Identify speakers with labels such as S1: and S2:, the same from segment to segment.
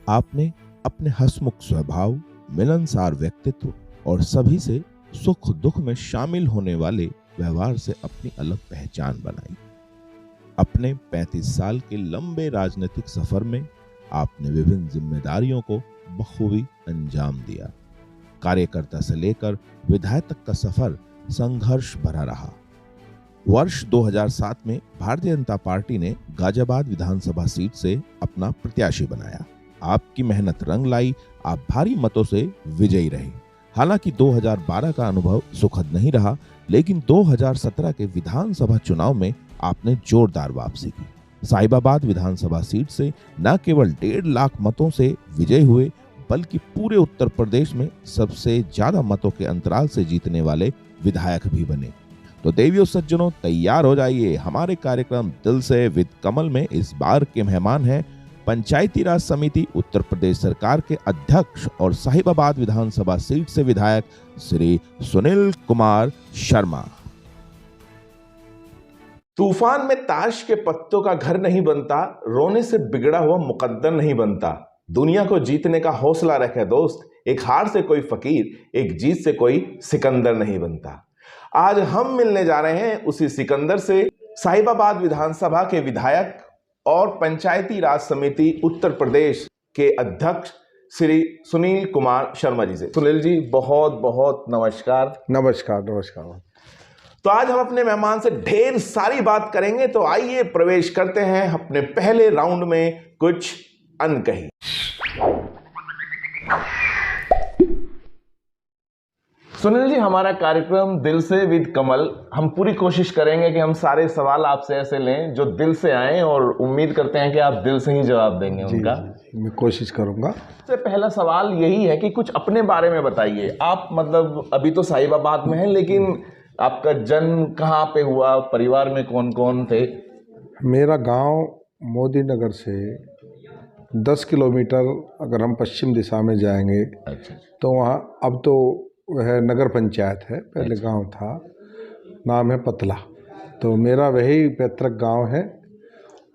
S1: आपने अपने हंसमुख स्वभाव, मिलनसार व्यक्तित्व और सभी से सुख दुख में शामिल होने वाले व्यवहार से अपनी अलग पहचान बनाई। अपने 35 साल के लंबे राजनीतिक सफर में आपने विभिन्न जिम्मेदारियों को बखूबी अंजाम दिया। कार्यकर्ता से लेकर विधायक तक का सफर संघर्ष भरा रहा। वर्ष 2007 में भारतीय जनता पार्टी ने गाजियाबाद विधानसभा सीट से अपना प्रत्याशी बनाया। आपकी मेहनत रंग लाई, आप भारी मतों से विजयी रहे। हालांकि 2012 का अनुभव सुखद नहीं रहा, लेकिन 2017 के विधानसभा चुनाव में आपने जोरदार वापसी की। साहिबाबाद विधानसभा सीट से न केवल 1.5 लाख मतों से विजयी हुए, बल्कि पूरे उत्तर प्रदेश में सबसे ज्यादा मतों के अंतराल से जीतने वाले विधायक भी बने। तो देवियों सज्जनों, तैयार हो जाइए। हमारे कार्यक्रम दिल से विद कमल में इस बार के मेहमान हैं पंचायती राज समिति उत्तर प्रदेश सरकार के अध्यक्ष और साहिबाबाद विधानसभा सीट से विधायक श्री सुनील कुमार शर्मा।
S2: तूफान में ताश के पत्तों का घर नहीं बनता, रोने से बिगड़ा हुआ मुकद्दर नहीं बनता। दुनिया को जीतने का हौसला रखे दोस्त, एक हार से कोई फकीर, एक जीत से कोई सिकंदर नहीं बनता। आज हम मिलने जा रहे हैं उसी सिकंदर से, साहिबाबाद विधानसभा के विधायक और पंचायती राज समिति उत्तर प्रदेश के अध्यक्ष श्री सुनील कुमार शर्मा जी से। सुनील जी, बहुत बहुत नमस्कार।
S3: नमस्कार नमस्कार।
S2: तो आज हम अपने मेहमान से ढेर सारी बात करेंगे, तो आइए प्रवेश करते हैं अपने पहले राउंड में कुछ अनकही। सुनील जी, हमारा कार्यक्रम दिल से विद कमल, हम पूरी कोशिश करेंगे कि हम सारे सवाल आपसे ऐसे लें जो दिल से आए, और उम्मीद करते हैं कि आप दिल से ही जवाब देंगे उनका।
S3: मैं कोशिश करूंगा।
S2: सबसे पहला सवाल यही है कि कुछ अपने बारे में बताइए। आप मतलब अभी तो साहिबाबाद में हैं, लेकिन आपका जन्म कहाँ पे हुआ, परिवार में कौन कौन थे?
S3: मेरा गांव मोदी नगर से 10 किलोमीटर अगर हम पश्चिम दिशा में जाएंगे,
S2: अच्छा।
S3: तो वहाँ अब तो वह नगर पंचायत है, पहले गांव था, नाम है पतला। तो मेरा वही पैतृक गांव है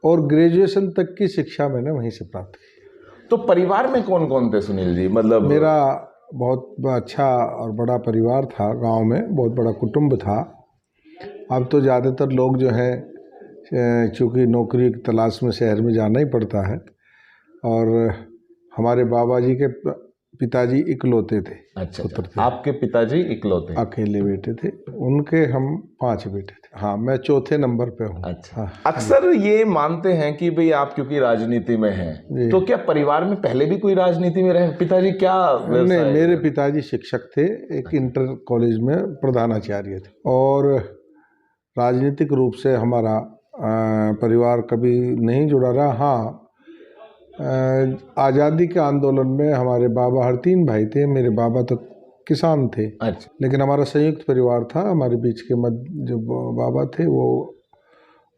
S3: और ग्रेजुएशन तक की शिक्षा मैंने वहीं से प्राप्त की।
S2: तो परिवार में कौन कौन थे सुनील जी? मतलब
S3: मेरा बहुत अच्छा और बड़ा परिवार था, गांव में बहुत बड़ा कुटुंब था। अब तो ज़्यादातर लोग जो हैं, चूँकि नौकरी की तलाश में शहर में जाना ही पड़ता है, और हमारे बाबा जी के पिताजी इकलौते थे।
S2: अच्छा, आपके पिताजी इकलौते?
S3: अकेले बेटे थे, उनके हम 5 बेटे थे। हाँ, मैं चौथे नंबर पे हूँ।
S2: अच्छा।
S3: हाँ।
S2: अक्सर ये मानते हैं कि भाई आप क्योंकि राजनीति में हैं, तो क्या परिवार में पहले भी कोई राजनीति में रहे? पिताजी क्या
S3: नहीं, मेरे पिताजी शिक्षक थे, एक इंटर कॉलेज में प्रधानाचार्य थे, और राजनीतिक रूप से हमारा परिवार कभी नहीं जुड़ा रहा। हाँ, आज़ादी के आंदोलन में हमारे बाबा, हर 3 भाई थे, मेरे बाबा तो किसान थे।
S2: अच्छा।
S3: लेकिन हमारा संयुक्त परिवार था, हमारे बीच के मध्य जो बाबा थे वो,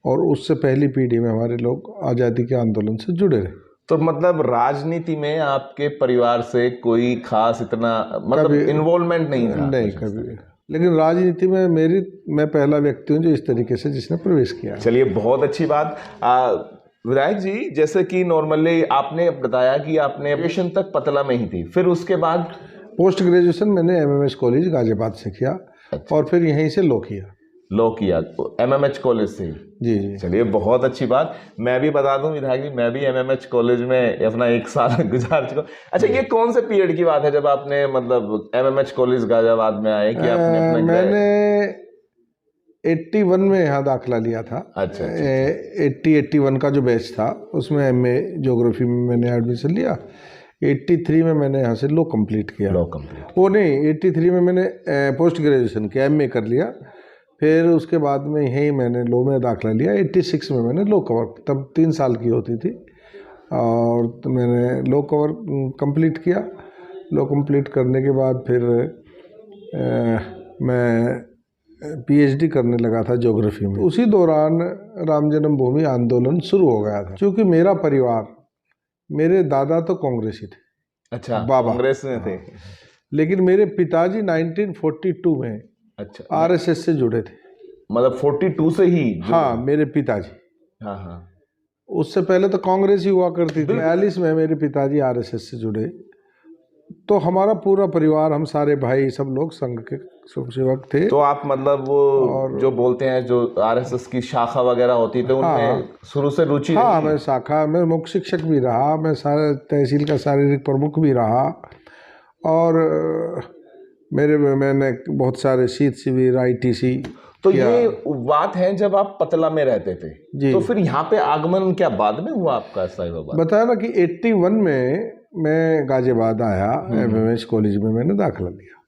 S3: और उससे पहली पीढ़ी में हमारे लोग आज़ादी के आंदोलन से जुड़े रहे।
S2: तो मतलब राजनीति में आपके परिवार से कोई खास इतना मतलब इन्वॉल्वमेंट नहीं था?
S3: नहीं, कभी। लेकिन राजनीति में मैं पहला व्यक्ति हूँ जो इस तरीके से जिसने प्रवेश किया।
S2: चलिए, बहुत अच्छी बात। विधायक जी, जैसे कि नॉर्मली आपने बताया कि आपने ग्रेजुएशन तक पतला में ही थी, फिर उसके बाद
S3: पोस्ट ग्रेजुएशन मैंने MMH कॉलेज गाजियाबाद से किया। अच्छा। और फिर यहीं से लॉ किया MMH कॉलेज से?
S2: जी जी। चलिए, बहुत अच्छी बात। मैं भी बता दूं विधायक जी, मैं भी MMH कॉलेज में अपना 1 साल गुजार चुका। अच्छा, ये कौन से पीरियड की बात है जब आपने मतलब MMH कॉलेज गाजियाबाद में आए कि आपने अपना?
S3: मैंने 81 में यहाँ दाखिला लिया था।
S2: अच्छा।
S3: 81 का जो बैच था उसमें MA ज्योग्राफी में मैंने एडमिशन लिया। 83 में मैंने यहाँ से लॉ कंप्लीट किया। वो नहीं, 83 में मैंने पोस्ट ग्रेजुएशन किया, MA कर लिया। फिर उसके बाद में यहीं मैंने लॉ में दाखिला लिया। 86 में मैंने लॉ कवर, तब 3 साल की होती थी, और तो मैंने लॉ कवर कंप्लीट किया। लॉ कंप्लीट करने के बाद फिर मैं PhD करने लगा था ज्योग्राफी में। उसी दौरान राम जन्मभूमि आंदोलन शुरू हो गया था। क्योंकि मेरा परिवार, मेरे दादा तो कांग्रेसी थे।
S2: अच्छा,
S3: बाबा
S2: कांग्रेस में थे।
S3: लेकिन मेरे पिताजी 1942 में RSS से जुड़े थे।
S2: मतलब 42 से ही?
S3: हाँ, मेरे पिताजी।
S2: हाँ हाँ।
S3: उससे पहले तो कांग्रेस ही हुआ करती थी। 42 में मेरे पिताजी आरएसएस से जुड़े, तो हमारा पूरा परिवार, हम सारे भाई सब लोग संघ के स्वयंसेवक थे।
S2: तो आप मतलब वो जो बोलते हैं जो आरएसएस की शाखा वगैरह होती थी उनमें शुरू से रुचि रही?
S3: हाँ, मैं शाखा में मुख्य शिक्षक भी रहा, मैं सारे तहसील का शारीरिक प्रमुख भी रहा, और मैंने बहुत सारे शीत शिविर, ITC।
S2: तो ये बात है जब आप पतला में रहते थे
S3: जी।
S2: तो फिर यहाँ पे आगमन क्या बाद में हुआ आपका? साहिबाबाद
S3: बताया ना कि 81 में मैं गाजियाबाद आया, MMH कॉलेज में मैंने दाखिला लिया,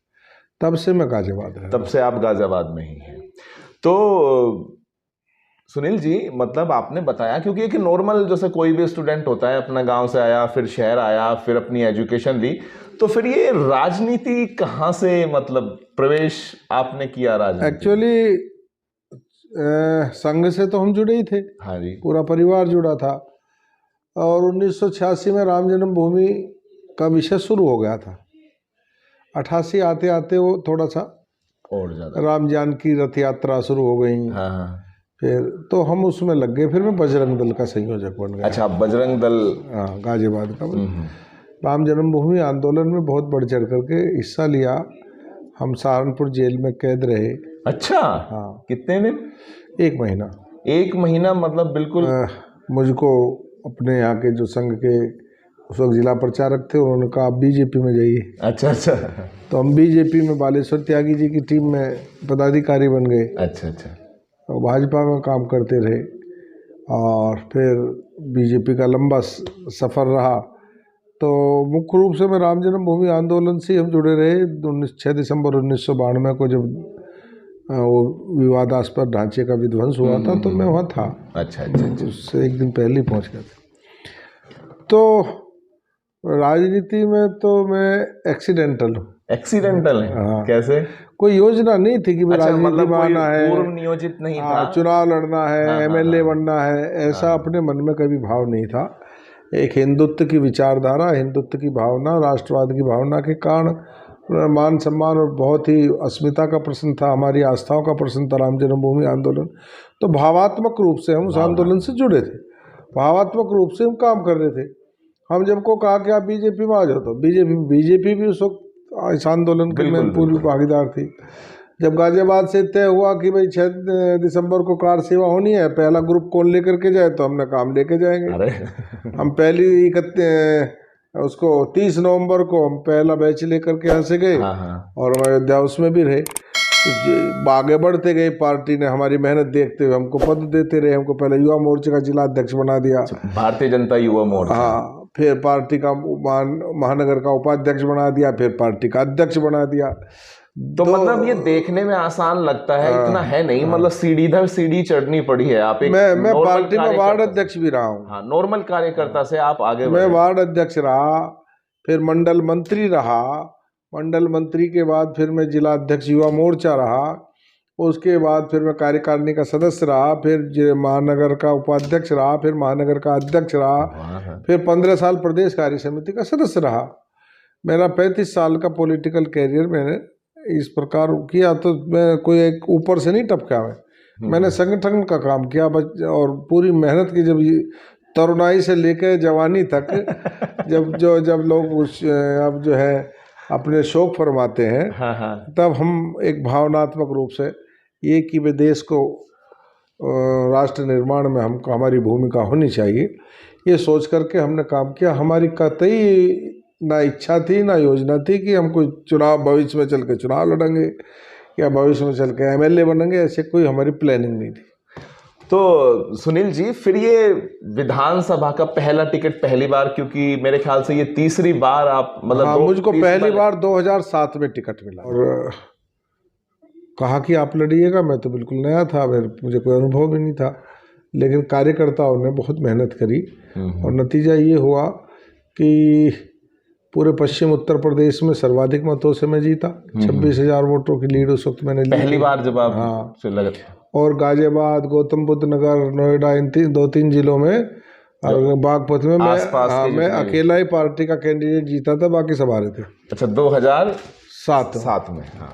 S3: तब से मैं गाजियाबाद रहा।
S2: तब से आप गाजियाबाद में ही हैं। तो सुनील जी, मतलब आपने बताया, क्योंकि एक नॉर्मल जैसे कोई भी स्टूडेंट होता है, अपना गांव से आया, फिर शहर आया, फिर अपनी एजुकेशन ली, तो फिर ये राजनीति कहाँ से मतलब प्रवेश आपने किया राजनीति?
S3: एक्चुअली संघ से तो हम जुड़े ही थे।
S2: हाँ जी।
S3: पूरा परिवार जुड़ा था, और 1986 में राम जन्मभूमि का विषय शुरू हो गया था। 88 आते आते वो थोड़ा सा
S2: और ज़्यादा
S3: राम जानकी रथ यात्रा शुरू हो गई।
S2: हाँ।
S3: फिर तो हम उसमें लग गए, फिर मैं बजरंग दल का संयोजक बन गया।
S2: अच्छा, बजरंग दल।
S3: हाँ, गाजियाबाद का। राम जन्मभूमि आंदोलन में बहुत बढ़ चढ़ करके हिस्सा लिया। हम सहारनपुर जेल में कैद रहे।
S2: अच्छा।
S3: हाँ।
S2: कितने दिन?
S3: 1 महीना।
S2: 1 महीना मतलब बिल्कुल।
S3: मुझको अपने यहाँ के जो संघ के उस वक्त जिला प्रचारक थे, उन्होंने कहा आप बीजेपी में जाइए।
S2: अच्छा।
S3: तो हम बीजेपी में बालेश्वर त्यागी जी की टीम में पदाधिकारी बन गए।
S2: अच्छा।
S3: तो भाजपा में काम करते रहे, और फिर बीजेपी का लंबा सफ़र रहा। तो मुख्य रूप से मैं राम जन्मभूमि आंदोलन से हम जुड़े रहे। 6 दिसंबर 1992 को जब वो विवादास्पद ढांचे का विध्वंस हुआ था, तो मैं वहाँ था।
S2: अच्छा।
S3: उससे 1 दिन पहले ही पहुँच गया था। तो राजनीति में तो मैं एक्सीडेंटल हूँ।
S2: एक्सीडेंटल है?
S3: हाँ।
S2: कैसे?
S3: कोई योजना नहीं थी कि राजनीति
S2: मतलब
S3: में आना है,
S2: पूर्व नियोजित नहीं था,
S3: चुनाव लड़ना है, MLA बनना है, ऐसा अपने मन में कभी भाव नहीं था। एक हिंदुत्व की विचारधारा, हिंदुत्व की भावना, राष्ट्रवाद की भावना के कारण मान सम्मान और बहुत ही अस्मिता का प्रश्न था, हमारी आस्थाओं का प्रश्न था राम जन्मभूमि आंदोलन। तो भावात्मक रूप से हम उस आंदोलन से जुड़े थे, भावात्मक रूप से हम काम कर रहे थे। हम जब को कहा कि आप बीजेपी में आ जाओ, तो बीजेपी भी उस वक्त इस आंदोलन की मैं पूरी भागीदार थी। जब गाजियाबाद से तय हुआ कि भाई 6 दिसंबर को कार सेवा होनी है, पहला ग्रुप कौन लेकर के जाए, तो हमने काम लेके जाएंगे। हम पहली 30 नवंबर को हम पहला बैच लेकर के यहाँ से गए, और हम अयोध्या उसमें भी रहे। तो आगे बढ़ते गए, पार्टी ने हमारी मेहनत देखते हुए हमको पद देते रहे। हमको पहले युवा मोर्चे का जिला अध्यक्ष बना दिया,
S2: भारतीय जनता युवा मोर्चा।
S3: हाँ, फिर पार्टी का महानगर का उपाध्यक्ष बना दिया, फिर पार्टी का अध्यक्ष बना दिया।
S2: तो मतलब ये देखने में आसान लगता है, इतना है नहीं। मतलब सीढ़ी दर सीढ़ी चढ़नी पड़ी है। आप एक
S3: मैं पार्टी में वार्ड अध्यक्ष भी रहा हूँ।
S2: हाँ, नॉर्मल कार्यकर्ता से आप आगे
S3: मैं वार्ड अध्यक्ष रहा, फिर मंडल मंत्री रहा, मंडल मंत्री के बाद फिर मैं जिला अध्यक्ष युवा मोर्चा रहा, उसके बाद फिर मैं कार्यकारिणी का सदस्य रहा, फिर महानगर का उपाध्यक्ष रहा, फिर महानगर का अध्यक्ष रहा, फिर 15 साल प्रदेश कार्य समिति का सदस्य रहा। मेरा 35 साल का पॉलिटिकल कैरियर मैंने इस प्रकार किया। तो मैं कोई एक ऊपर से नहीं टपका, मैंने संगठन का काम किया और पूरी मेहनत की। जब तरुणाई से लेकर जवानी तक जब लोग अब जो है अपने शौक फरमाते हैं, तब हम एक भावनात्मक रूप से ये कि वे देश को राष्ट्र निर्माण में हमको हमारी भूमिका होनी चाहिए, ये सोच करके हमने काम किया। हमारी कतई ना इच्छा थी ना योजना थी कि हम कोई चुनाव भविष्य में चल के चुनाव लड़ेंगे या भविष्य में चल के MLA बनेंगे, ऐसे कोई हमारी प्लानिंग नहीं थी।
S2: तो सुनील जी, फिर ये विधानसभा का पहला टिकट पहली बार, क्योंकि मेरे ख्याल से ये तीसरी बार आप मतलब।
S3: हाँ, मुझको पहली बार 2007 में टिकट मिला, और कहा कि आप लड़िएगा। मैं तो बिल्कुल नया था, मुझे कोई अनुभव भी नहीं था, लेकिन कार्यकर्ताओं ने बहुत मेहनत करी, और नतीजा ये हुआ कि पूरे पश्चिम उत्तर प्रदेश में सर्वाधिक मतों से मैं जीता। 26,000 वोटों की लीड उस वक्त मैंने ली, पहली बार जब आप। हाँ, और गाजियाबाद, गौतम बुद्ध नगर, नोएडा, इन 2-3 जिलों में, और बागपत में मैं अकेला ही पार्टी का कैंडिडेट जीता था, बाकी सब आ रहे थे। अच्छा, 2007 में। हाँ,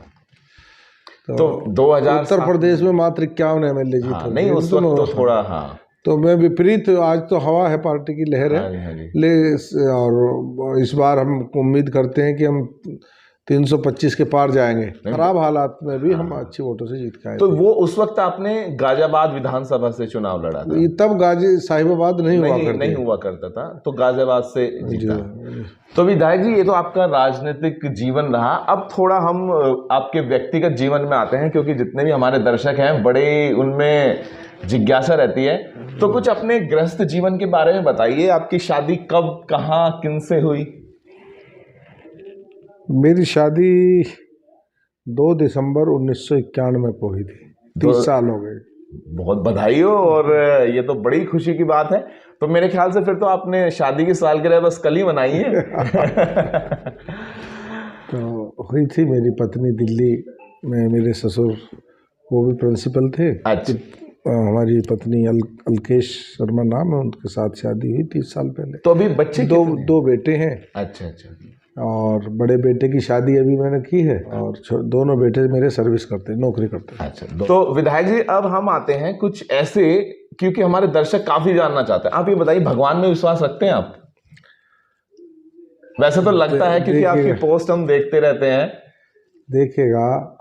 S3: तो 2000 उत्तर प्रदेश में मात्र 51 MLA जीते।
S2: नहीं, उस वक्त तो थोड़ा। हाँ,
S3: तो मैं विपरीत, आज तो हवा है, पार्टी की लहर
S2: हाँ जी, हाँ
S3: है
S2: जी।
S3: और इस बार हम उम्मीद करते हैं कि हम 325 के पार जाएंगे। खराब हालात में भी हम अच्छी वोटों से जीत के आए
S2: तो
S3: थे।
S2: वो उस वक्त आपने गाजियाबाद विधानसभा से चुनाव लड़ा था?
S3: तब गाजी साहिबाबाद नहीं
S2: हुआ करता था, तो गाजियाबाद से जीता।
S3: जी।
S2: तो विधायक जी, ये तो आपका राजनीतिक जीवन रहा। अब थोड़ा हम आपके व्यक्तिगत जीवन में आते हैं, क्योंकि जितने भी हमारे दर्शक हैं बड़े उनमें जिज्ञासा रहती है। तो कुछ अपने गृहस्थ जीवन के बारे में बताइए। आपकी शादी कब, कहाँ, किन से हुई?
S3: मेरी शादी 2 दिसंबर 1991 को हुई थी। 30 साल हो गए।
S2: बहुत बधाई हो, और ये तो बड़ी खुशी की बात है। तो मेरे ख्याल से फिर तो आपने शादी की सालगिरह बस कल ही मनाई है।
S3: तो हुई थी मेरी पत्नी दिल्ली में, मेरे ससुर वो भी प्रिंसिपल थे।
S2: अच्छा।
S3: हमारी पत्नी अलकेश शर्मा नाम है, उनके साथ शादी हुई 30 साल पहले।
S2: तो अभी बच्चे
S3: दो बेटे हैं।
S2: अच्छा अच्छा।
S3: और बड़े बेटे की शादी अभी मैंने की है, और दोनों बेटे मेरे सर्विस करते हैं, नौकरी करते हैं।
S2: अच्छा। तो विधायक जी, अब हम आते हैं कुछ ऐसे, क्योंकि हमारे दर्शक काफी जानना चाहते हैं। आप ये बताइए, भगवान में विश्वास रखते हैं आप? वैसे तो लगता है, क्योंकि आपकी पोस्ट हम देखते रहते हैं।
S3: देखिएगा,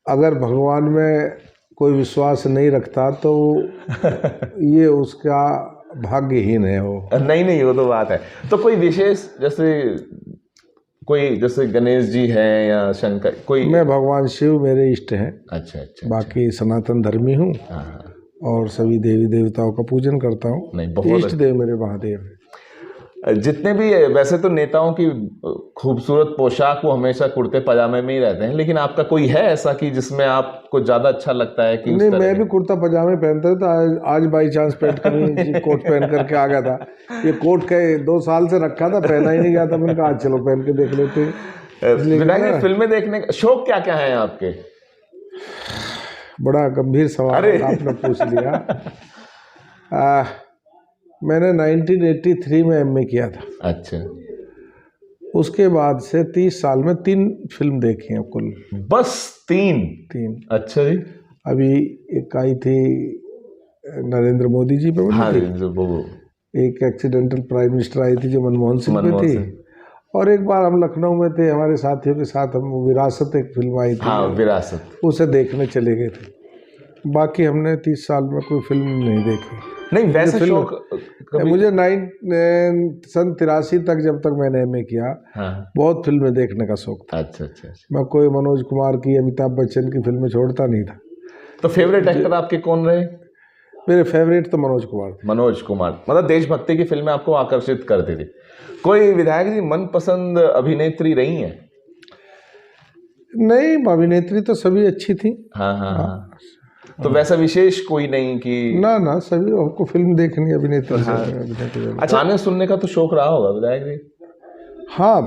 S3: अगर भगवान में कोई विश्वास नहीं रखता तो ये उसका भाग्यहीन है वो।
S2: नहीं, वो तो बात है। तो कोई विशेष, जैसे गणेश जी हैं या शंकर, कोई?
S3: मैं भगवान शिव मेरे इष्ट हैं।
S2: अच्छा।
S3: बाकी सनातन धर्मी हूँ और सभी देवी देवताओं का पूजन करता हूँ।
S2: नहीं, बहुत
S3: इष्ट देव मेरे महादेव हैं।
S2: जितने भी, वैसे तो नेताओं की खूबसूरत पोशाक वो हमेशा कुर्ते पजामे में ही रहते हैं, लेकिन आपका कोई है ऐसा कि जिसमें आपको ज्यादा अच्छा लगता है कि?
S3: नहीं, मैं भी कुर्ता पजामे पहनता था। आज बाई चांस पेट कमी कोट पहन करके आ गया था। ये कोट के 2 साल से रखा था, पहना ही नहीं गया था। मैंने कहा आज चलो पहन के देख लेते हैं।
S2: विधायक जी, फिल्में देखने का शौक क्या क्या है आपके?
S3: बड़ा गंभीर सवाल आपने पूछ लिया। मैंने 1983 में एमए किया था।
S2: अच्छा।
S3: उसके बाद से 30 साल में 3 फिल्म देखी हैं कुल।
S2: बस 3? अच्छा जी।
S3: अभी एक आई थी नरेंद्र मोदी जी पे,
S2: हाँ,
S3: एक एक्सीडेंटल प्राइम मिनिस्टर आई थी जो मनमोहन सिंह पे थी, और एक बार हम लखनऊ में थे हमारे साथियों के साथ, हम विरासत एक फिल्म आई थी।
S2: हाँ, विरासत,
S3: उसे देखने चले गए थे। बाकी हमने 30 साल में कोई फिल्म नहीं देखी।
S2: नहीं, वैसे शौक
S3: मुझे सन 83 तक, जब तक मैंने एमए किया, बहुत फिल्में देखने का शौक था।
S2: अच्छा।
S3: मैं कोई मनोज कुमार की, अमिताभ बच्चन की फिल्में छोड़ता नहीं था।
S2: तो फेवरेट एक्टर आपके कौन रहे?
S3: मेरे फेवरेट तो मनोज कुमार।
S2: मतलब देशभक्ति की फिल्में आपको आकर्षित करती थी। कोई विधायक जी मनपसंद अभिनेत्री रही हैं?
S3: नहीं, अभिनेत्री तो सभी अच्छी थी।
S2: हाँ। तो वैसा विशेष कोई नहीं कि?
S3: ना, सभी आपको फिल्म देखनी अभिनेत्री।
S2: अच्छा, गाने सुनने का तो शौक रहा होगा विधायक जी?
S3: हाँ,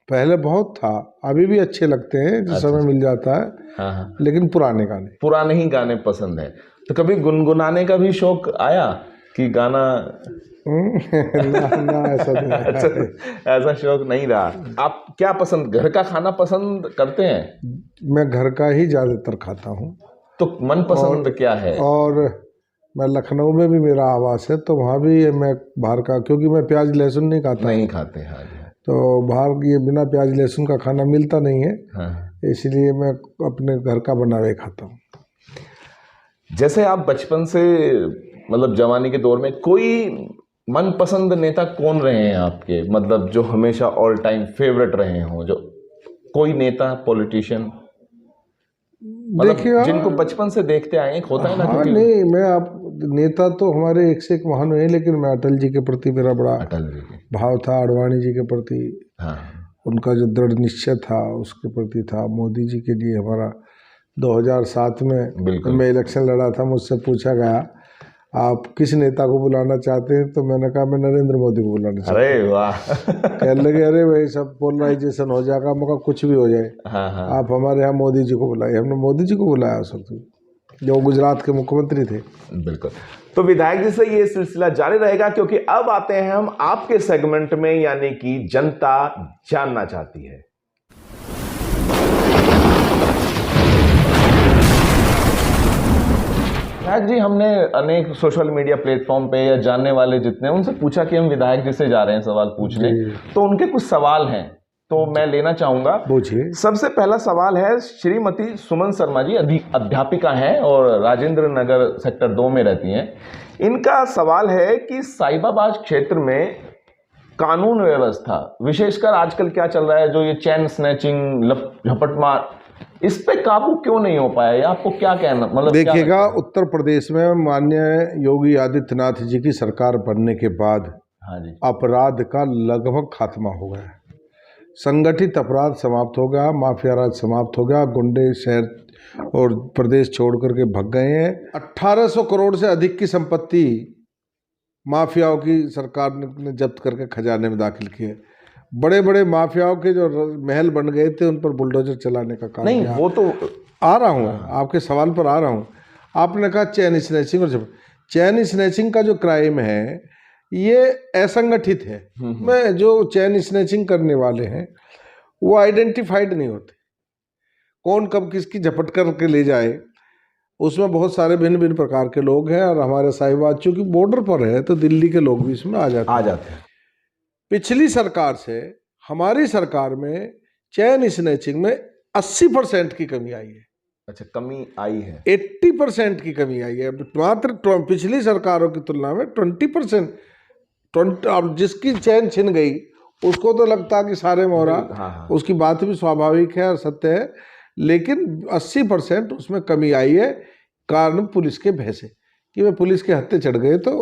S3: पहले बहुत था, अभी भी अच्छे लगते हैं जिस समय मिल जाता है।
S2: हाँ।
S3: लेकिन पुराने ही
S2: गाने पसंद है। तो कभी गुनगुनाने का भी शौक आया कि गाना?
S3: ना, ऐसा नहीं।
S2: अच्छा, ऐसा शौक नहीं रहा। आप क्या पसंद, घर का खाना पसंद करते हैं?
S3: मैं घर का ही ज्यादातर खाता हूँ।
S2: तो मनपसंद क्या है?
S3: और मैं लखनऊ में भी मेरा आवास है, तो वहाँ भी मैं बाहर का, क्योंकि मैं प्याज लहसुन नहीं खाते। हाँ। तो बाहर ये बिना प्याज लहसुन का खाना मिलता नहीं है। हाँ। इसलिए मैं अपने घर का बना हुआ खाता हूँ।
S2: जैसे आप बचपन से, मतलब जवानी के दौर में, कोई मनपसंद नेता कौन रहे हैं आपके, मतलब जो हमेशा ऑल टाइम फेवरेट रहे हों, जो कोई नेता, पॉलिटिशियन, मतलब जिनको बचपन से देखते आए हैं, होता है ना?
S3: हाँ, नहीं, मैं आप नेता तो हमारे एक से एक महान हुए, लेकिन मैं अटल जी के प्रति मेरा बड़ा भाव था, आडवाणी जी के प्रति। हाँ। उनका जो दृढ़ निश्चय था उसके प्रति था। मोदी जी के लिए हमारा 2007 में मैं इलेक्शन लड़ा था, मुझसे पूछा गया आप किस नेता को बुलाना चाहते हैं, तो मैंने कहा मैं नरेंद्र मोदी को बुलाना चाहता हूँ।
S2: अरे वाह!
S3: कहने लगे अरे भाई सब पोलराइजेशन हो जाएगा। मैं कहा कुछ भी हो जाए। हाँ। आप हमारे यहाँ मोदी जी को बुलाइए। हमने मोदी जी को बुलाया उस वक्त, जो गुजरात के मुख्यमंत्री थे।
S2: बिल्कुल। तो विधायक जी से ये सिलसिला जारी रहेगा, क्योंकि अब आते हैं हम आपके सेगमेंट में, यानी कि जनता जानना चाहती है। विधायक जी, हमने अनेक सोशल मीडिया प्लेटफॉर्म पे या जानने वाले जितने उनसे पूछा कि हम विधायक जी से जा रहे हैं सवाल पूछने, तो उनके कुछ सवाल हैं तो मैं लेना चाहूंगा।
S3: पूछिए।
S2: सबसे पहला सवाल है, श्रीमती सुमन शर्मा जी अध्यापिका हैं और राजेंद्र नगर सेक्टर 2 में रहती हैं। इनका सवाल है कि साहिबाबाद क्षेत्र में कानून व्यवस्था, विशेषकर आजकल क्या चल रहा है, जो ये चैन स्नैचिंग, झपटमार, इस पे काबू क्यों नहीं हो पाया? या आपको क्या कहना, मतलब
S3: देखिएगा, उत्तर प्रदेश में माननीय योगी आदित्यनाथ जी की सरकार बनने के बाद
S2: हाँ जी,
S3: अपराध का लगभग खात्मा हो गया है। संगठित अपराध समाप्त हो गया, माफिया राज समाप्त हो गया, गुंडे शहर और प्रदेश छोड़ करके भग गए हैं। 1800 करोड़ से अधिक की संपत्ति माफियाओं की सरकार ने जब्त करके खजाने में दाखिल किए। बड़े बड़े माफियाओं के जो महल बन गए थे उन पर बुलडोजर चलाने का काम
S2: नहीं
S3: किया।
S2: वो तो
S3: आ रहा हूँ, आपके सवाल पर आ रहा हूँ। आपने कहा चैन स्नैचिंग, और चैन स्नैचिंग का जो क्राइम है ये असंगठित है। मैं जो चैन स्नैचिंग करने वाले हैं वो आइडेंटिफाइड नहीं होते, कौन कब किसकी झपट करके ले जाए, उसमें बहुत सारे भिन्न भिन्न प्रकार के लोग हैं। और हमारे साहिबाबाद चूंकि बॉर्डर पर है तो दिल्ली के लोग भी इसमें आ जाते हैं। पिछली सरकार से हमारी सरकार में चैन स्नैचिंग में 80% की कमी आई है।
S2: अच्छा, कमी आई है,
S3: 80% की कमी आई है मात्र पिछली सरकारों की तुलना में। 20%, अब जिसकी चैन छिन गई उसको तो लगता कि सारे मोहरा, उसकी बात भी स्वाभाविक है और सत्य है, लेकिन 80% उसमें कमी आई है। कारण पुलिस के भय से कि वे पुलिस के हत्थे चढ़ गए तो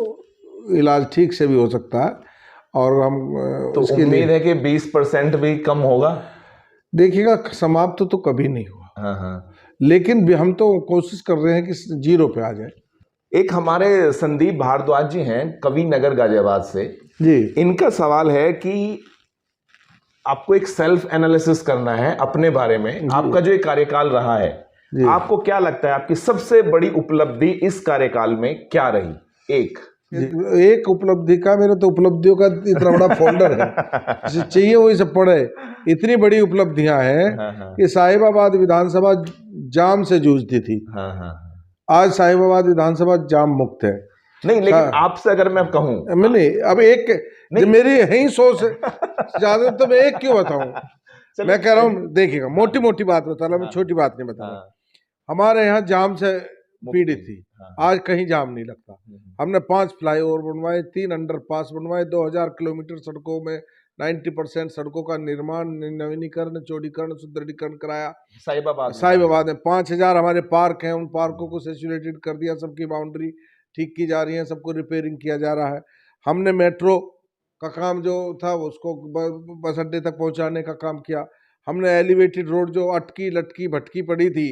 S3: इलाज ठीक से भी हो सकता है। और हम
S2: तो उम्मीद है कि 20% भी कम होगा।
S3: देखिएगा, समाप्त तो कभी नहीं हुआ, लेकिन हम तो कोशिश कर रहे हैं कि 0 पे आ जाए।
S2: एक हमारे संदीप भारद्वाज जी हैं, कवि नगर गाजियाबाद से
S3: जी।
S2: इनका सवाल है कि आपको एक सेल्फ एनालिसिस करना है अपने बारे में। आपका जो एक कार्यकाल रहा है, आपको क्या लगता है आपकी सबसे बड़ी उपलब्धि इस कार्यकाल में क्या रही? एक
S3: उपलब्धि का, मेरे तो उपलब्धियों का इतना बड़ा फोल्डर है, जिसे चाहिए वही सब पढ़े। इतनी बड़ी उपलब्धियां हैं कि साहिबाबाद विधानसभा जाम से जूझती थी, आज साहिबाबाद विधानसभा जाम मुक्त है।
S2: नहीं, लेकिन आपसे अगर मैं कहूं,
S3: नहीं, अब एक नहीं, मेरी यही सोच ज्यादा, तो मैं एक क्यों बताऊं? मैं कह रहा हूँ, देखिएगा, मोटी मोटी बात बता रहा, मैं छोटी बात नहीं बता रहा। हमारे यहाँ जाम से पीड़ित थी, आज कहीं जाम नहीं लगता। हमने 5 फ्लाईओवर बनवाए, 3 अंडरपास बनवाए, 2000 किलोमीटर सड़कों में 90% सड़कों का निर्माण, नवीनीकरण, चौड़ीकरण, सुदृढ़ीकरण कराया साहिबाबाद में। 5000 हमारे पार्क हैं, उन पार्कों को सैचुरेटेड कर दिया, सबकी बाउंड्री ठीक की जा रही है, सबको रिपेयरिंग किया जा रहा है। हमने मेट्रो का काम जो था उसको बस अड्डे तक पहुंचाने का काम किया। हमने एलिवेटेड रोड जो अटकी लटकी भटकी पड़ी थी,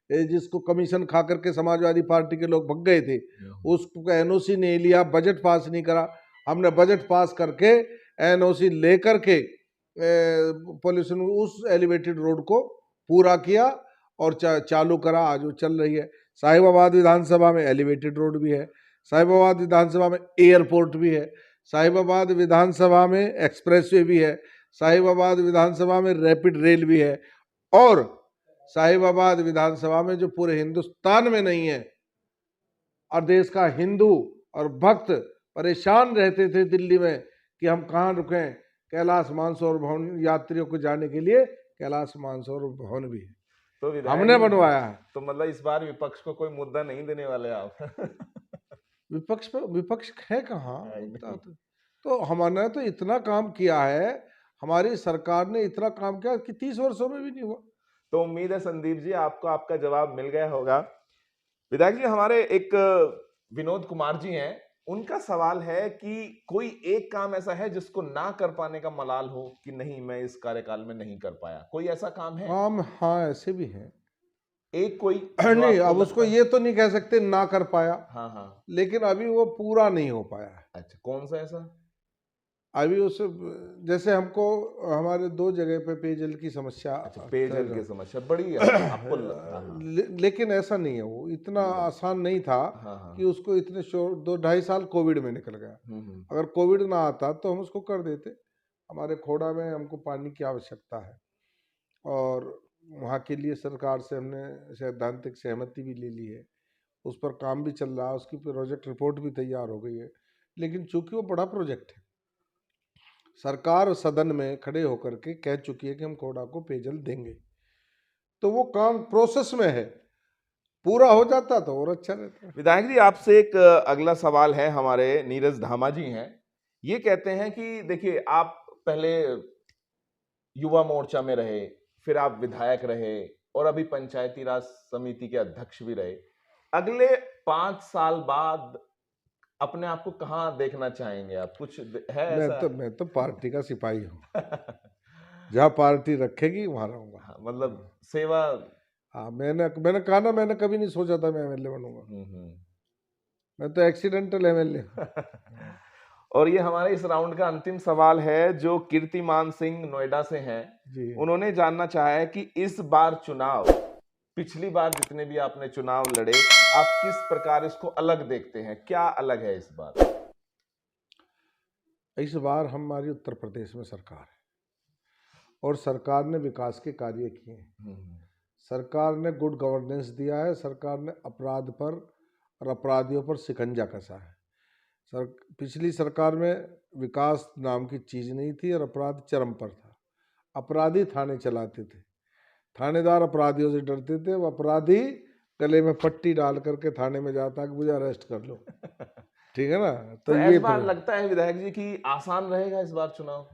S3: जिसको कमीशन खा करके समाजवादी पार्टी के लोग भग गए थे, उसको एनओसी नहीं लिया, बजट पास नहीं करा। हमने बजट पास करके एनओसी लेकर के पॉल्यूशन उस एलिवेटेड रोड को पूरा किया और चालू करा, आज वो चल रही है। साहिबाबाद विधानसभा में एलिवेटेड रोड भी है, साहिबाबाद विधानसभा में एयरपोर्ट भी है, साहिबाबाद विधानसभा में एक्सप्रेसवे भी है, साहिबाबाद विधानसभा में रैपिड रेल भी है, और साहिबाबाद विधानसभा में जो पूरे हिंदुस्तान में नहीं है, और देश का हिंदू और भक्त परेशान रहते थे दिल्ली में कि हम कहाँ रुकें, कैलाश मानसरोवर भवन यात्रियों को जाने के लिए कैलाश मानसरोवर भवन भी है, तो हमने बनवाया है।
S2: तो मतलब इस बार विपक्ष को कोई मुद्दा नहीं देने वाले आप?
S3: विपक्ष है कहाँ? तो हमने तो इतना काम किया है, हमारी सरकार ने इतना काम किया कि 30 वर्षों में भी नहीं हुआ।
S2: तो उम्मीद है संदीप जी आपको आपका जवाब मिल गया होगा। विधायक जी, हमारे एक विनोद कुमार जी हैं, उनका सवाल है कि कोई एक काम ऐसा है जिसको ना कर पाने का मलाल हो कि नहीं मैं इस कार्यकाल में नहीं कर पाया, कोई ऐसा काम है?
S3: हाँ, ऐसे भी है।
S2: एक कोई
S3: नहीं, अब उसको ये तो नहीं कह सकते ना कर पाया, लेकिन अभी वो पूरा नहीं हो पाया है।
S2: अच्छा, कौन सा ऐसा?
S3: अभी उस, जैसे हमको हमारे 2 जगह पे पेयजल की समस्या,
S2: पेयजल की समस्या बड़ी है आपको
S3: लेकिन ऐसा नहीं है, वो इतना आसान नहीं था कि उसको इतने 2-2.5 साल कोविड में निकल गया। अगर कोविड ना आता तो हम उसको कर देते। हमारे खोड़ा में हमको पानी की आवश्यकता है और वहाँ के लिए सरकार से हमने सैद्धांतिक सहमति भी ले ली है, उस पर काम भी चल रहा है, उसकी प्रोजेक्ट रिपोर्ट भी तैयार हो गई है। लेकिन चूंकि वो बड़ा प्रोजेक्ट है, सरकार सदन में खड़े होकर के कह चुकी है कि हम कोड़ा को पेयजल देंगे, तो वो काम प्रोसेस में है, पूरा हो जाता तो और अच्छा रहता।
S2: विधायक जी, आपसे एक अगला सवाल है, हमारे नीरज धामा जी हैं, ये कहते हैं कि देखिए, आप पहले युवा मोर्चा में रहे, फिर आप विधायक रहे और अभी पंचायती राज समिति के अध्यक्ष भी रहे। अगले 5 साल बाद अपने आप को कहाँ देखना चाहेंगे आप? कुछ है ऐसा?
S3: मैं तो पार्टी का सिपाही हूँ। जहाँ पार्टी रखेगी वहां रहूंगा।
S2: हाँ, मतलब सेवा।
S3: हाँ, मैंने कहा ना, मैंने कभी नहीं सोचा था मैं एमएलए बनूंगा। मैं तो एक्सीडेंटल एमएलए।
S2: और ये हमारे इस राउंड का अंतिम सवाल है, जो कीर्तिमान सिंह नोएडा से हैं जी। उन्होंने जानना चाहा है कि इस बार चुनाव, पिछली बार जितने भी आपने चुनाव लड़े, आप किस प्रकार इसको अलग देखते हैं? क्या अलग है इस बार?
S3: इस बार हमारी उत्तर प्रदेश में सरकार है और सरकार ने विकास के कार्य किए हैं। सरकार ने गुड गवर्नेंस दिया है। सरकार ने अपराध पर और अपराधियों पर शिकंजा कसा है। पिछली सरकार में विकास नाम की चीज़ नहीं थी और अपराध चरम पर था। अपराधी थाने चलाते थे, थानेदार अपराधियों से डरते थे। वो अपराधी गले में पट्टी डाल करके थाने में जाता कि मुझे अरेस्ट कर लो। ठीक है ना?
S2: तो ये इस बार लगता है विधायक जी कि आसान रहेगा इस बार चुनाव?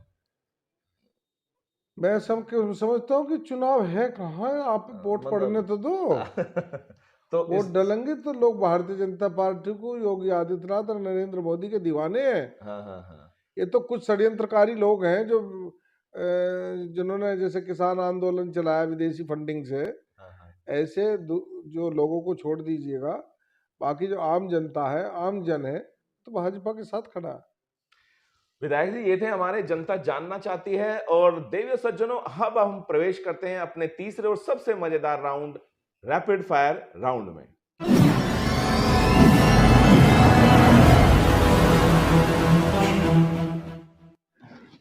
S3: मैं समझता हूँ कि चुनाव है कहाँ है, आप वोट पड़ने तो दो। तो वोट डालेंगे तो लोग भारतीय जनता पार्टी को, योगी आदित्यनाथ और नरेंद्र मोदी के दीवाने हैं। ये तो कुछ षड्यंत्रकारी लोग हैं जो जिन्होंने जैसे किसान आंदोलन चलाया विदेशी फंडिंग से, ऐसे जो लोगों को छोड़ दीजिएगा। बाकी जो आम जनता है, आम जन है, तो भाजपा के साथ खड़ा है।
S2: विधायक जी, ये थे हमारे जनता जानना चाहती है। और देवी सज्जनों, अब हम प्रवेश करते हैं अपने तीसरे और सबसे मजेदार राउंड, रैपिड फायर राउंड में।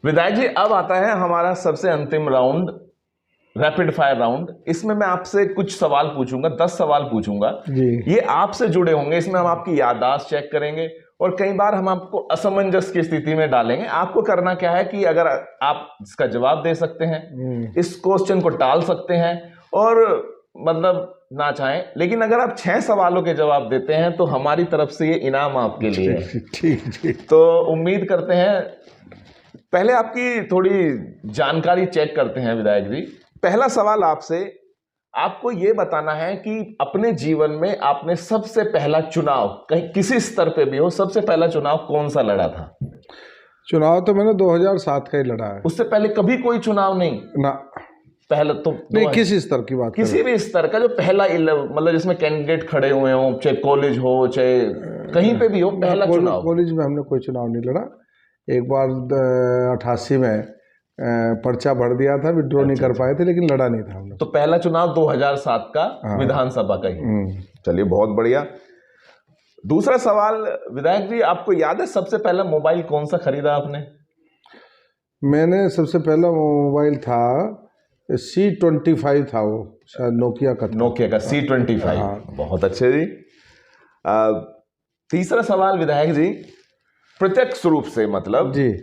S2: विधायक जी, अब आता है हमारा सबसे अंतिम राउंड, रैपिड फायर राउंड। इसमें मैं आपसे कुछ सवाल पूछूंगा, 10 सवाल पूछूंगा जी। ये आपसे जुड़े होंगे। इसमें हम आपकी याददाश्त चेक करेंगे और कई बार हम आपको असमंजस की स्थिति में डालेंगे। आपको करना क्या है कि अगर आप इसका जवाब दे सकते हैं, इस क्वेश्चन को टाल सकते हैं और मतलब ना चाहें, लेकिन अगर आप 6 सवालों के जवाब देते हैं तो हमारी तरफ से ये इनाम आपके लिए है। ठीक। तो उम्मीद करते हैं, पहले आपकी थोड़ी जानकारी चेक करते हैं विधायक जी। पहला सवाल आपसे, आपको ये बताना है कि अपने जीवन में आपने सबसे पहला चुनाव, कहीं किसी स्तर पे भी हो, सबसे पहला चुनाव कौन सा लड़ा था?
S3: चुनाव तो मैंने 2007 का ही लड़ा है।
S2: उससे पहले कभी कोई चुनाव नहीं? ना, पहले तो
S3: नहीं। किसी स्तर की बात,
S2: किसी भी स्तर का, जो पहला मतलब जिसमें कैंडिडेट खड़े हुए हो, चाहे कॉलेज हो चाहे कहीं पे भी हो, पहला चुनाव।
S3: कॉलेज में हमने कोई चुनाव नहीं लड़ा। एक बार 88 में पर्चा भर दिया था, विड्रॉ नहीं कर पाए थे, लेकिन लड़ा नहीं था हमने।
S2: तो पहला चुनाव 2007 का विधानसभा का ही। चलिए, बहुत बढ़िया। दूसरा सवाल विधायक जी, आपको याद है सबसे पहला मोबाइल कौन सा खरीदा आपने?
S3: मैंने सबसे पहला मोबाइल था C25 था, वो शायद नोकिया का
S2: C25। बहुत अच्छे जी। तीसरा सवाल विधायक जी, प्रत्यक्ष रूप से मतलब जी,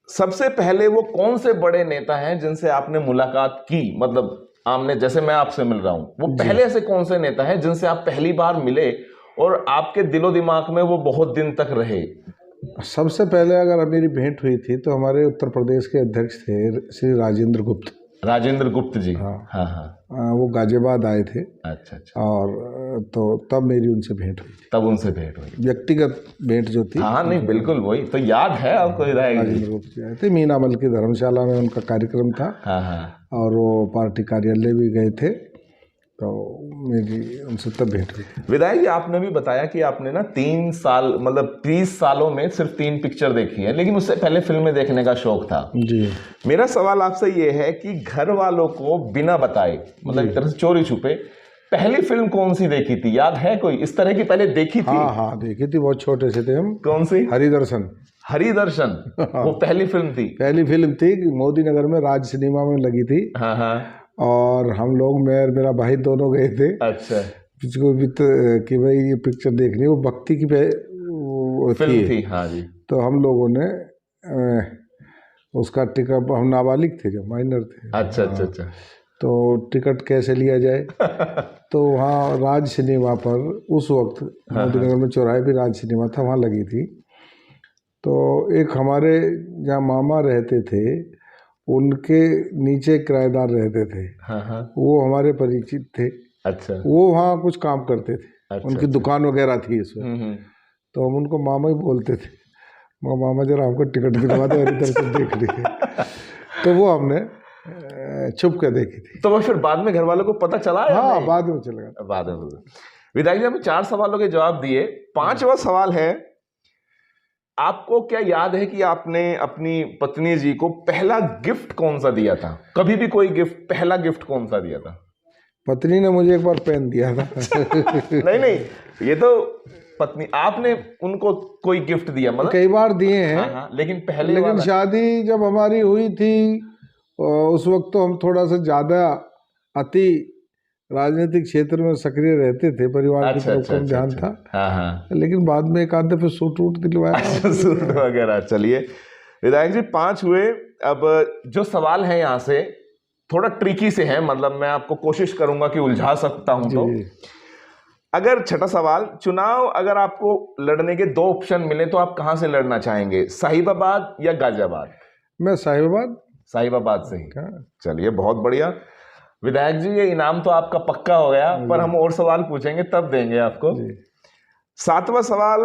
S2: सबसे पहले वो कौन से बड़े नेता हैं जिनसे आपने मुलाकात की? मतलब आमने, जैसे मैं आपसे मिल रहा हूं, वो पहले से कौन से नेता हैं जिनसे आप पहली बार मिले और आपके दिलो दिमाग में वो बहुत दिन तक रहे?
S3: सबसे पहले अगर मेरी भेंट हुई थी तो हमारे उत्तर प्रदेश के अध्यक्ष थे श्री राजेंद्र गुप्त।
S2: राजेंद्र गुप्त जी। हाँ।
S3: वो गाजियाबाद आए थे।
S2: अच्छा।
S3: और तो तब मेरी उनसे भेंट हुई थी।
S2: तब उनसे भेंट हुई,
S3: व्यक्तिगत भेंट जो थी।
S2: हाँ, नहीं बिल्कुल, वही तो याद है आपको।
S3: राजेंद्र गुप्त जी आए थे, मीनामल की धर्मशाला में उनका कार्यक्रम था।
S2: हाँ।
S3: और वो पार्टी कार्यालय भी गए थे, तो मेरी उनसे तब भेंट हुई।
S2: विधायक जी, आपने भी बताया कि आपने ना 3 साल, मतलब 30 सालों में सिर्फ 3 पिक्चर देखी है, लेकिन उससे पहले फिल्में देखने का शौक था
S3: जी।
S2: मेरा सवाल आपसे ये है कि घर वालों को बिना बताए, मतलब एक तरह से चोरी छुपे, पहली फिल्म कौन सी देखी थी? याद है कोई इस तरह की पहले देखी थी?
S3: हाँ, देखी थी, बहुत छोटे से थे हम।
S2: कौन सी?
S3: हरिदर्शन।
S2: वो पहली फिल्म थी?
S3: पहली फिल्म थी, मोदी नगर में राज सिनेमा में लगी थी।
S2: हाँ।
S3: और हम लोग, मैं और मेरा भाई दोनों गए थे।
S2: अच्छा।
S3: किसी भी तो कि भाई ये पिक्चर देखनी है, वो भक्ति की
S2: फिल्म थी। हाँ जी।
S3: तो हम लोगों ने उसका टिकट, हम नाबालिग थे जब, माइनर थे।
S2: अच्छा अच्छा अच्छा।
S3: तो टिकट कैसे लिया जाए तो वहाँ राज सिनेमा पर उस वक्त मोदीनगर में चौराहे पे राज सिनेमा था, वहाँ लगी थी। तो एक हमारे जहाँ मामा रहते थे उनके नीचे किराएदार रहते थे।
S2: हाँ।
S3: वो हमारे परिचित थे।
S2: अच्छा।
S3: वो वहाँ कुछ काम करते थे।
S2: अच्छा,
S3: उनकी दुकान वगैरह थी इसमें। तो हम उनको मामा ही बोलते थे। मामा जरा हमको टिकट दिलवा दो, मेरी तरफ से देख लिए। तो वो हमने छुप के देखी थी।
S2: तो वो फिर बाद में घर वालों को पता चला?
S3: हाँ, बाद में चला गया।
S2: बाद में। विधायक जी, हमें 4 सवालों के जवाब दिए। 5वां सवाल है, आपको क्या याद है कि आपने अपनी पत्नी जी को पहला गिफ्ट कौन सा दिया था? कभी भी कोई गिफ्ट, पहला गिफ्ट कौन सा दिया था?
S3: पत्नी ने मुझे एक बार पेन दिया था।
S2: नहीं, ये तो पत्नी, आपने उनको कोई गिफ्ट दिया? मतलब
S3: कई बार दिए हैं।
S2: हाँ, लेकिन पहले
S3: लेकिन शादी जब हमारी हुई थी उस वक्त तो हम थोड़ा सा ज्यादा अति राजनीतिक क्षेत्र में सक्रिय रहते थे, परिवार की तरफ कम ध्यान था।
S2: हाँ।
S3: लेकिन बाद में एक आध दफे सूट वूट दिलवाया।
S2: सूट वगैरह। चलिए विधायक जी, 5 हुए। अब जो सवाल है यहाँ से थोड़ा ट्रिकी से है, मतलब मैं आपको कोशिश करूंगा कि उलझा सकता हूं। तो अगर 6ठा सवाल, चुनाव अगर आपको लड़ने के 2 ऑप्शन मिले तो आप कहां से लड़ना चाहेंगे, साहिबाबाद या गाजियाबाद?
S3: मैं
S2: साहिबाबाद से ही। चलिए बहुत बढ़िया विधायक जी, ये इनाम तो आपका पक्का हो गया, पर हम और सवाल पूछेंगे तब देंगे आपको। 7वां सवाल,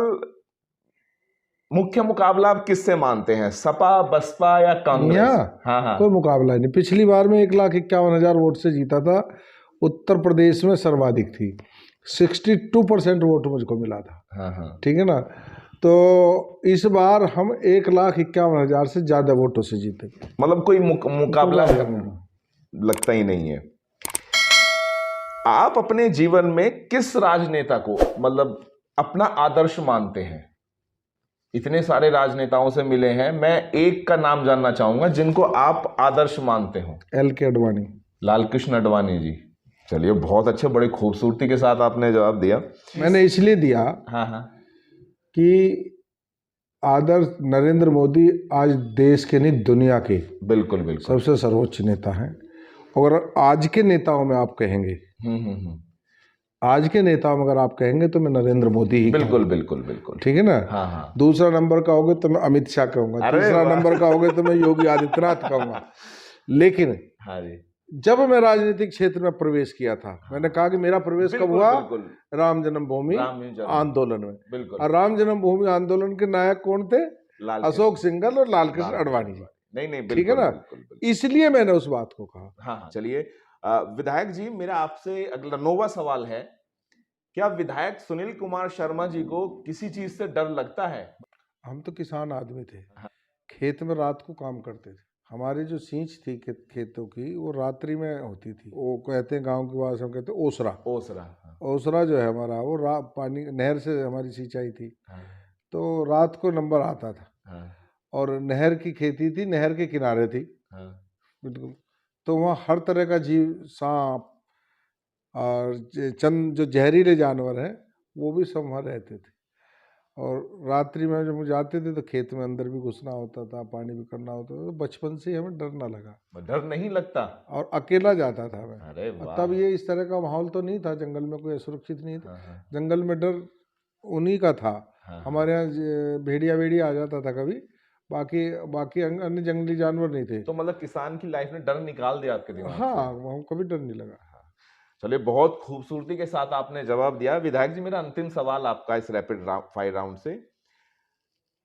S2: मुख्य मुकाबला आप किससे मानते हैं, सपा, बसपा या कांग्रेस? हाँ।
S3: कोई मुकाबला नहीं। पिछली बार में 1,51,000 वोट से जीता था। उत्तर प्रदेश में सर्वाधिक थी, 62% वोट मुझको मिला था।
S2: हाँ।
S3: ठीक है ना। तो इस बार हम 1,51,000 से ज्यादा वोटों से जीते।
S2: मतलब कोई मुकाबला लगता ही नहीं है। आप अपने जीवन में किस राजनेता को मतलब अपना आदर्श मानते हैं? इतने सारे राजनेताओं से मिले हैं, मैं एक का नाम जानना चाहूंगा जिनको आप आदर्श मानते हो।
S3: LK अडवाणी,
S2: लालकृष्ण अडवाणी जी। चलिए बहुत अच्छे, बड़ी खूबसूरती के साथ आपने जवाब दिया।
S3: मैंने इसलिए दिया कि आदर्श नरेंद्र मोदी आज देश के नहीं दुनिया के
S2: बिल्कुल
S3: सबसे सर्वोच्च नेता हैं। और आज के नेताओं में आप कहेंगे, आज के नेताओं में अगर आप कहेंगे तो मैं नरेंद्र मोदी ही
S2: बिल्कुल।
S3: ठीक है ना।
S2: हाँ।
S3: दूसरा नंबर का होगे तो मैं अमित शाह कहूंगा, तीसरा नंबर का होगे तो मैं योगी आदित्यनाथ कहूंगा। लेकिन जब मैं राजनीतिक क्षेत्र में प्रवेश किया था, मैंने कहा कि मेरा प्रवेश कब हुआ? राम जन्मभूमि आंदोलन में। और राम जन्मभूमि आंदोलन के नायक कौन थे? अशोक सिंघल और लालकृष्ण अडवाणी जी।
S2: नहीं
S3: ठीक है ना। इसलिए मैंने उस बात को कहा।
S2: हाँ। चलिए विधायक जी, मेरा आपसे अगला 9वां सवाल है, क्या विधायक सुनील कुमार शर्मा जी को किसी चीज से डर लगता है?
S3: हम तो किसान आदमी थे, खेत में रात को काम करते थे। हमारी जो सींच थी खेतों की वो रात्रि में होती थी। वो कहते हैं गांव की भाषा में कहते हैं ओसरा जो है हमारा, वो पानी नहर से हमारी सिंचाई थी। तो रात को नंबर आता था। और नहर की खेती थी, नहर के किनारे थी। बिल्कुल। तो वहाँ हर तरह का जीव, सांप और चंद जो जहरीले जानवर हैं वो भी सब वहाँ रहते थे। और रात्रि में जब जाते थे तो खेत में अंदर भी घुसना होता था, पानी भी करना होता था। तो बचपन से हमें डर ना लगा।
S2: डर नहीं लगता? और
S3: अकेला जाता था मैं।
S2: अरे वाह।
S3: तब ये इस तरह का माहौल तो नहीं था, जंगल में कोई असुरक्षित नहीं था। जंगल में डर उन्हीं का था। हमारे यहाँ भेड़िया आ जाता था कभी, बाकी अन्य जंगली जानवर नहीं थे।
S2: तो मतलब किसान की लाइफ ने डर निकाल दिया आपके दिमाग से?
S3: हाँ, वहाँ कभी डर नहीं लगा।
S2: चलिए बहुत खूबसूरती के साथ आपने जवाब दिया। विधायक जी, मेरा अंतिम सवाल आपका इस रैपिड फायर राउंड से,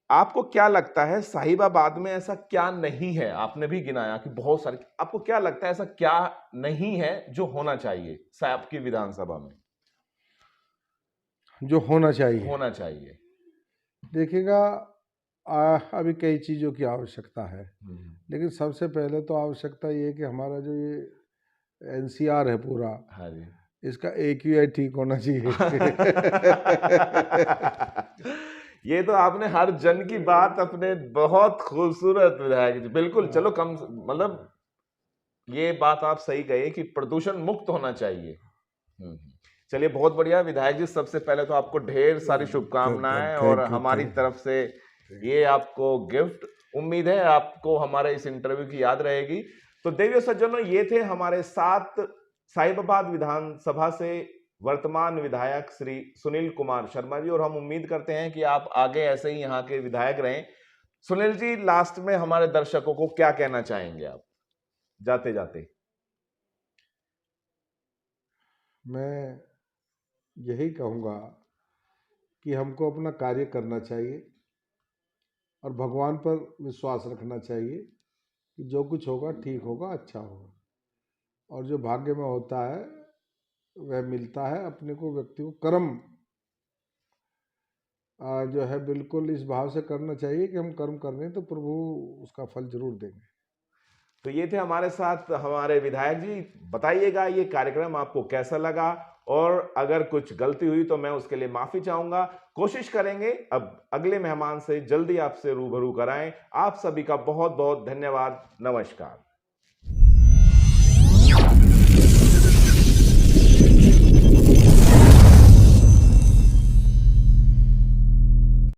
S2: आपको क्या लगता है साहिबाबाद में ऐसा क्या नहीं है? आपने भी गिनाया कि बहुत सारे, आपको क्या लगता है ऐसा क्या नहीं है जो होना चाहिए आपकी विधानसभा में?
S3: जो होना चाहिए देखिएगा, अभी कई चीज़ों की आवश्यकता है। लेकिन सबसे पहले तो आवश्यकता ये है कि हमारा जो ये NCR है पूरा, इसका AQI ठीक होना चाहिए।
S2: ये तो आपने हर जन की बात अपने बहुत खूबसूरत विधायक जी, बिल्कुल। चलो कम, मतलब ये बात आप सही कही कि प्रदूषण मुक्त होना चाहिए। चलिए बहुत बढ़िया विधायक जी, सबसे पहले तो आपको ढेर सारी शुभकामनाएं और हमारी तरफ से ये आपको गिफ्ट। उम्मीद है आपको हमारे इस इंटरव्यू की याद रहेगी। तो देवियों सज्जनों, ये थे हमारे साथ साहिबाबाद विधानसभा से वर्तमान विधायक श्री सुनील कुमार शर्मा जी, और हम उम्मीद करते हैं कि आप आगे ऐसे ही यहाँ के विधायक रहें। सुनील जी, लास्ट में हमारे दर्शकों को क्या कहना चाहेंगे आप जाते जाते?
S3: मैं यही कहूँगा कि हमको अपना कार्य करना चाहिए और भगवान पर विश्वास रखना चाहिए कि जो कुछ होगा ठीक होगा, अच्छा होगा, और जो भाग्य में होता है वह मिलता है अपने को, व्यक्ति को। कर्म जो है बिल्कुल इस भाव से करना चाहिए कि हम कर्म कर रहे हैं तो प्रभु उसका फल जरूर देंगे।
S2: तो ये थे हमारे साथ हमारे विधायक जी। बताइएगा ये कार्यक्रम आपको कैसा लगा, और अगर कुछ गलती हुई तो मैं उसके लिए माफी चाहूंगा। कोशिश करेंगे अब अगले मेहमान से जल्दी आपसे रूबरू कराएं। आप सभी का बहुत बहुत धन्यवाद। नमस्कार।